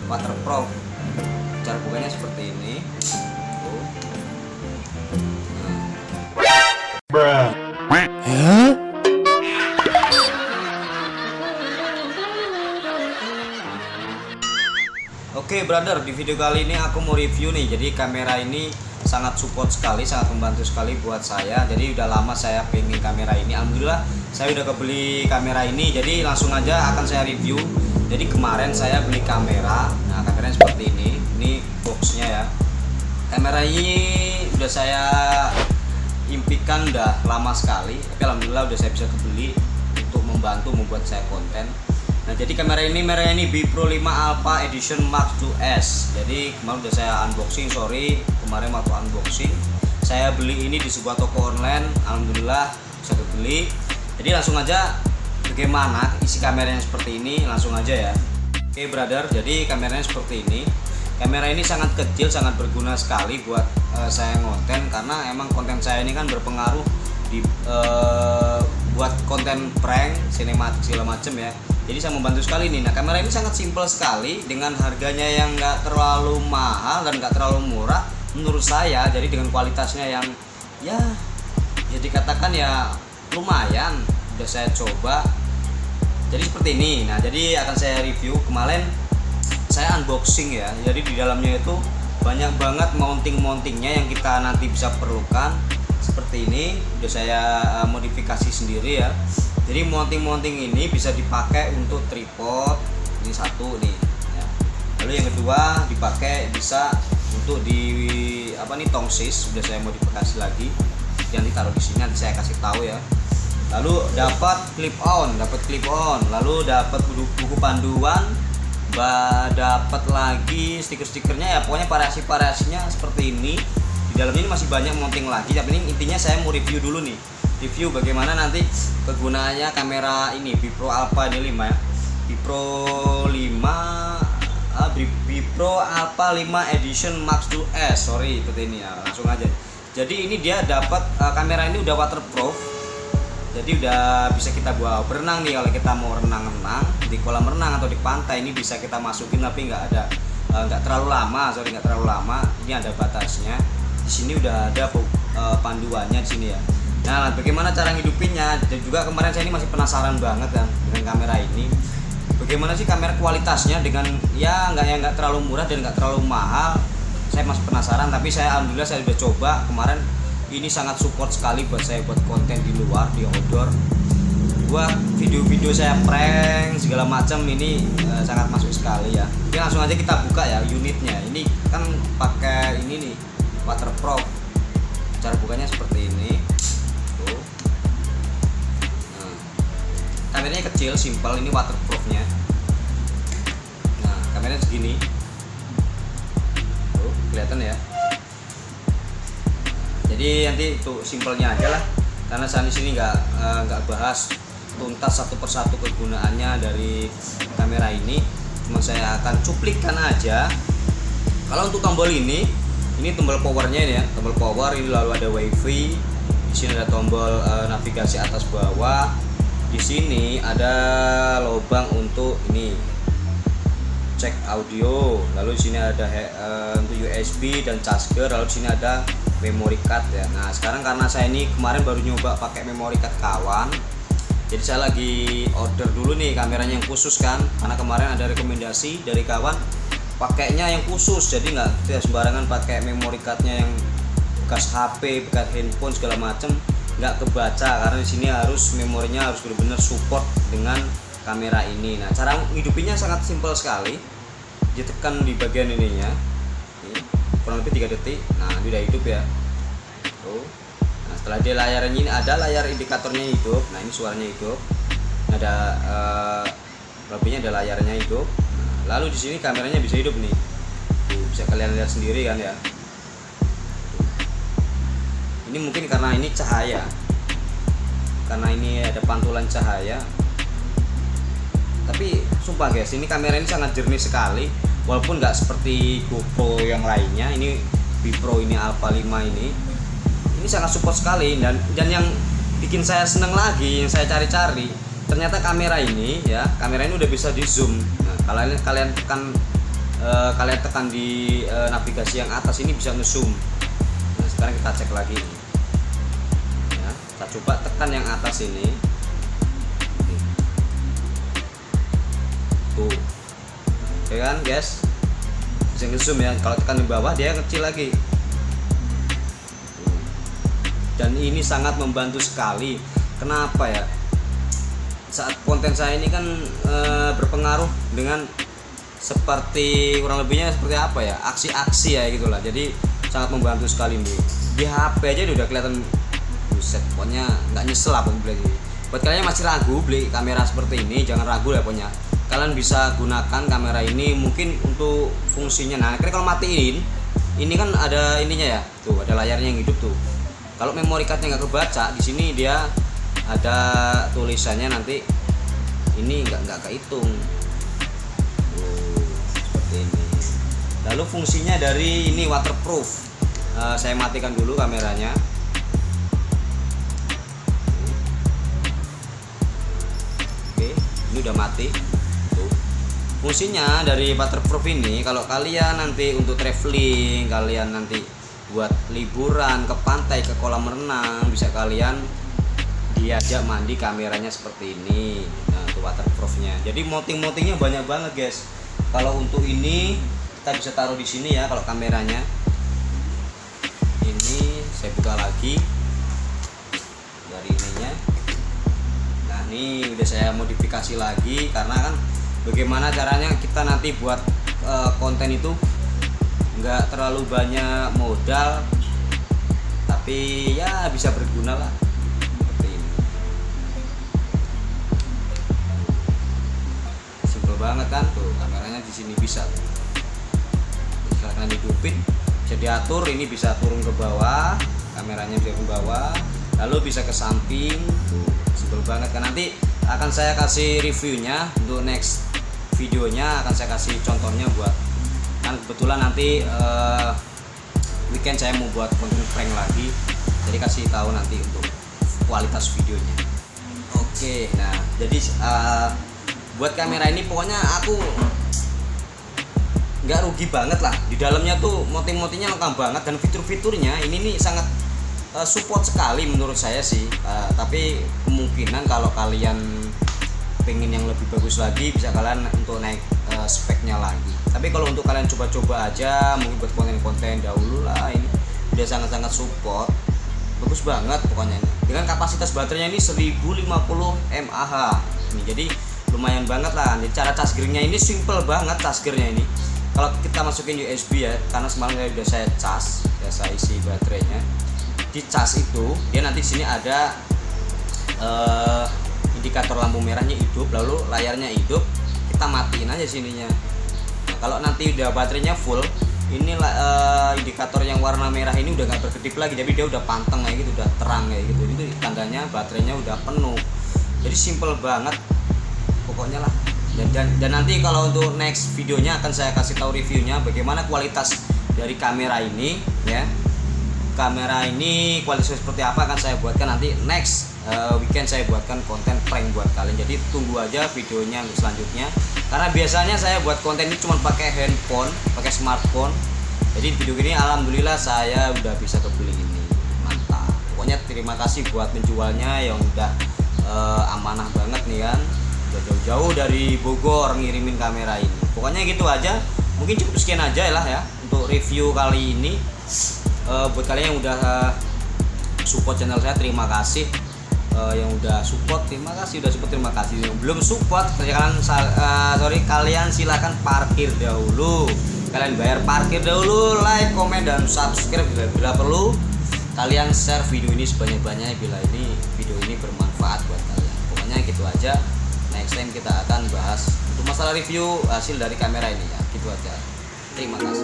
waterproof. Cara bukanya seperti ini. Tuh. Oke brother, di video kali ini aku mau review nih. Jadi kamera ini sangat support sekali, sangat membantu sekali buat saya. Jadi udah lama saya pengen kamera ini. Alhamdulillah saya udah kebeli kamera ini. Jadi langsung aja akan saya review. Jadi kemarin saya beli kamera. Nah kameranya seperti ini. Ini boxnya ya. Kamera ini udah saya impikan udah lama sekali. Tapi alhamdulillah udah saya bisa kebeli untuk membantu membuat saya konten. Nah jadi kamera ini merahnya ini Bipro 5 Alpha Edition Mark II S. Jadi kemarin udah saya unboxing, kemarin waktu unboxing saya beli ini di sebuah toko online. Alhamdulillah bisa kebeli. Jadi langsung aja bagaimana isi kameranya seperti ini, langsung aja ya. Oke brother, jadi kameranya seperti ini. Kamera ini sangat kecil, sangat berguna sekali buat saya ngonten, karena emang konten saya ini kan berpengaruh di buat konten prank, sinematik segala macem ya. Jadi saya membantu sekali nih. Nah kamera ini sangat simpel sekali dengan harganya yang nggak terlalu mahal dan nggak terlalu murah menurut saya. Jadi dengan kualitasnya yang ya dikatakan ya lumayan. Udah saya coba. Jadi seperti ini. Nah jadi akan saya review. Kemarin saya unboxing ya. Jadi di dalamnya itu banyak banget mountingnya yang kita nanti bisa perlukan. Seperti ini. Udah saya modifikasi sendiri ya. Jadi mounting ini bisa dipakai untuk tripod, ini satu nih. Ya. Lalu yang kedua dipakai bisa untuk di tongsis, sudah saya modifikasi lagi. Yang ditaruh di sini nanti saya kasih tahu ya. Lalu dapat clip on, lalu dapat buku panduan, dapat lagi stiker-stikernya ya. Pokoknya variasi-variasinya seperti ini. Di dalamnya ini masih banyak mounting lagi, tapi ini intinya saya mau review dulu nih. Review bagaimana nanti kegunaannya kamera ini Bipro Alpha ini 5 ya. Bipro Alpha 5 Edition Mark II S. Sorry seperti ini ya, langsung aja. Jadi ini dia dapat kamera ini udah waterproof. Jadi udah bisa kita bawa berenang nih, kalau kita mau renang-renang di kolam renang atau di pantai ini bisa kita masukin, tapi nggak terlalu lama. Ini ada batasnya. Di sini udah ada panduannya di sini ya. Nah, bagaimana cara ngidupinnya? Dan juga kemarin saya ini masih penasaran banget kan dengan kamera ini. Bagaimana sih kamera kualitasnya dengan ya nggak terlalu murah dan nggak terlalu mahal. Saya masih penasaran, tapi alhamdulillah saya udah coba kemarin. Ini sangat support sekali buat saya buat konten di luar, di outdoor. Buat video-video saya prank segala macam ini sangat masuk sekali ya. Oke, langsung aja kita buka ya unitnya. Ini kan pakai ini nih waterproof. Cara bukanya seperti ini. Kameranya kecil, simpel, ini waterproofnya. Nah, kameranya segini. Tuh, kelihatan ya. Jadi nanti itu simpelnya aja lah, karena saya di sini nggak bahas tuntas satu persatu kegunaannya dari kamera ini. Cuma saya akan cuplikkan aja. Kalau untuk tombol ini tombol powernya ini ya, tombol power ini, lalu ada wifi. Di sini ada tombol navigasi atas bawah. Di sini ada lubang untuk ini cek audio, lalu di sini ada untuk USB dan charger, lalu di sini ada memory card ya. Nah sekarang karena saya ini kemarin baru nyoba pakai memory card kawan, jadi saya lagi order dulu nih kameranya yang khusus kan, karena kemarin ada rekomendasi dari kawan pakainya yang khusus, jadi tidak sembarangan pakai memory cardnya yang bekas HP, bekas handphone segala macem, nggak kebaca, karena di sini harus memorinya harus benar-benar support dengan kamera ini. Nah cara hidupinnya sangat simpel sekali, ditekan di bagian ininya, ini, kurang lebih 3 detik. Nah ini udah hidup ya. Tuh. Nah setelah di layarnya ini ada layar indikatornya hidup. Nah ini suaranya hidup. Ada lebihnya ada layarnya hidup. Nah, lalu di sini kameranya bisa hidup nih. Tuh, bisa kalian lihat sendiri kan ya. Ini mungkin karena ini cahaya, karena ini ada pantulan cahaya. Tapi sumpah guys, ini kamera ini sangat jernih sekali, walaupun nggak seperti GoPro yang lainnya. Ini Bipro ini Alpha 5 ini sangat support sekali. Dan yang bikin saya seneng lagi, yang saya cari-cari, ternyata kamera ini udah bisa di zoom. Nah, kalau kalian tekan kalian tekan di navigasi yang atas ini bisa nge-zoom. Nah, sekarang kita cek lagi ya, kita coba tekan yang atas ini tuh, ya kan guys, bisa nge-zoom ya. Kalau tekan di bawah dia kecil lagi. Dan ini sangat membantu sekali. Kenapa ya? Saat konten saya ini kan berpengaruh dengan seperti kurang lebihnya seperti apa ya, aksi-aksi ya gitulah. Jadi sangat membantu sekali nih. Di HP aja udah kelihatan, buset, pokoknya nggak nyesel apa beli. Buat kalian yang masih ragu beli kamera seperti ini, jangan ragu ya pokoknya. Kalian bisa gunakan kamera ini mungkin untuk fungsinya. Nah, kalau matiin, ini kan ada ininya ya, tuh ada layarnya yang hidup tuh. Kalau memory cardnya nggak kebaca, di sini dia ada tulisannya nanti ini nggak kehitung. Seperti ini. Lalu fungsinya dari ini waterproof. Saya matikan dulu kameranya. Oke, ini udah mati. Tuh. Fungsinya dari waterproof ini, kalau kalian nanti untuk traveling, kalian nanti buat liburan ke pantai, ke kolam renang, bisa kalian diajak mandi kameranya seperti ini. Nah, itu waterproofnya. Jadi mounting-mountingnya banyak banget guys. Kalau untuk ini kita bisa taruh di sini ya. Kalau kameranya ini saya buka lagi dari ininya. Nah, ini udah saya modifikasi lagi karena kan bagaimana caranya kita nanti buat konten itu nggak terlalu banyak modal, tapi ya bisa berguna lah. Seperti ini. Simple banget kan tuh, kameranya di sini bisa. Misalkan hidupin, bisa diatur, ini bisa turun ke bawah, kameranya bisa ke bawah, lalu bisa ke samping. Tuh, simple banget kan. Nanti akan saya kasih reviewnya untuk next videonya, akan saya kasih contohnya buat kan kebetulan nanti weekend saya mau buat konten prank lagi, jadi kasih tahu nanti untuk kualitas videonya. Oke, nah jadi buat kamera ini pokoknya aku nggak rugi banget lah. Di dalamnya tuh moting-motingnya lengkap banget dan fitur-fiturnya ini nih sangat support sekali menurut saya sih. Tapi kemungkinan kalau kalian pengen yang lebih bagus lagi bisa kalian untuk naik speknya lagi. Tapi kalau untuk kalian coba-coba aja mungkin buat konten-konten dahulu lah, ini udah sangat-sangat support, bagus banget pokoknya ini. Dengan kapasitas baterainya ini 1050 mAh ini, jadi lumayan banget lah. Jadi cara chargernya ini simple banget chargernya ini. Kalau kita masukin USB ya, karena semalam udah saya cas, udah saya isi baterainya. Di cas itu dia nanti di sini ada indikator lampu merahnya hidup, lalu layarnya hidup, kita matiin aja sininya. Nah, kalau nanti udah baterainya full, ini indikator yang warna merah ini udah nggak berkedip lagi, jadi dia udah panteng kayak gitu, udah terang kayak gitu. Itu tandanya baterainya udah penuh. Jadi simple banget pokoknya lah. Dan nanti kalau untuk next videonya akan saya kasih tahu reviewnya bagaimana kualitas dari kamera ini ya. Kamera ini kualitasnya seperti apa akan saya buatkan nanti next weekend, saya buatkan konten prank buat kalian. Jadi tunggu aja videonya untuk selanjutnya. Karena biasanya saya buat konten ini cuma pakai handphone, pakai smartphone. Jadi video ini alhamdulillah saya udah bisa kebeli ini. Mantap. Pokoknya terima kasih buat penjualnya yang udah amanah banget nih kan. Udah jauh-jauh dari Bogor ngirimin kamera ini. Pokoknya gitu aja. Mungkin cukup sekian aja lah ya untuk review kali ini. Buat kalian yang udah support channel saya, terima kasih. Yang udah support terima kasih, terima kasih. Yang belum support kalian silakan parkir dahulu. Kalian bayar parkir dahulu, like, komen, dan subscribe bila perlu. Kalian share video ini sebanyak-banyaknya bila ini video ini bermanfaat buat kalian. Pokoknya gitu aja. Next time kita akan bahas untuk masalah review hasil dari kamera ini ya. Gitu aja. Terima kasih.